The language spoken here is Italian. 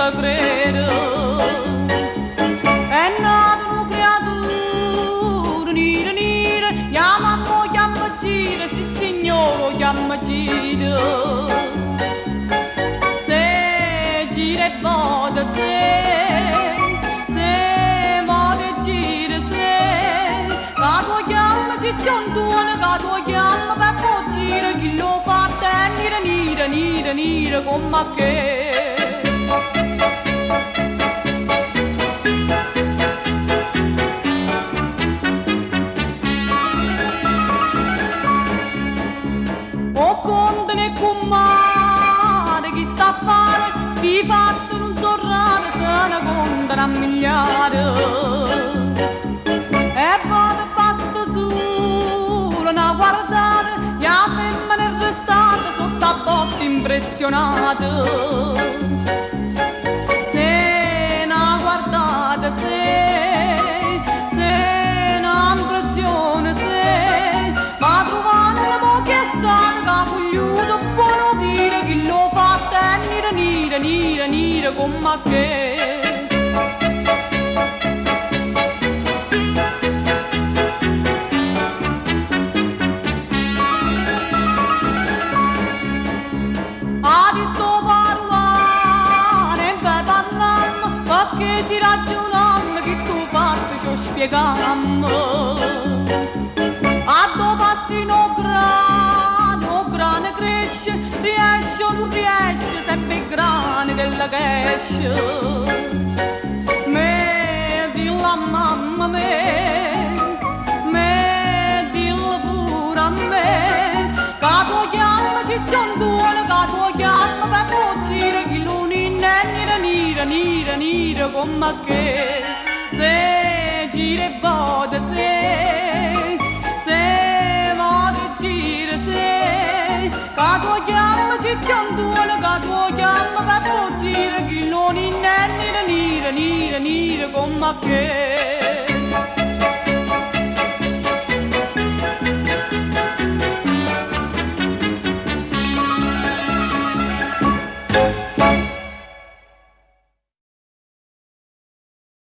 senza credere. È nata una creatura, nera nera, chiamamo, chiama gira, sì signore, chiama gira. Se gira e vada, se vada e gira, se, la tua chiama cicciondona, la tua chiama per poi gira, chi lo fa te, nera nera, nera nera, come che. O conte ne comare, chi sta a fare, sti fatti non so rare, se ne contano a migliaia. E vado basta solo a guardare, la femmina è restata sotto a botte impressionata. Se ne guardate, se ne impressione, se va trovando che stanca, vogliuto buono dire, chi lo fa te, nera nera, nera nera, come che. Che si ragionammo, che sto fatto ci spiegammo. A dove passi no grane cresce, riesce o non riesce, sempre il grane della che esce. Me dilla a mamma, me dilla pure a me, che tu chiama cicciondone, che tu chiama per fuggire, chi l'uni nera nera, nera nera, come che. Se gira e vada, se vada e gira, se, che tu chiama cicciondone, che tu chiama per fuggire, chi l'uni nera nera, nera nera, come che.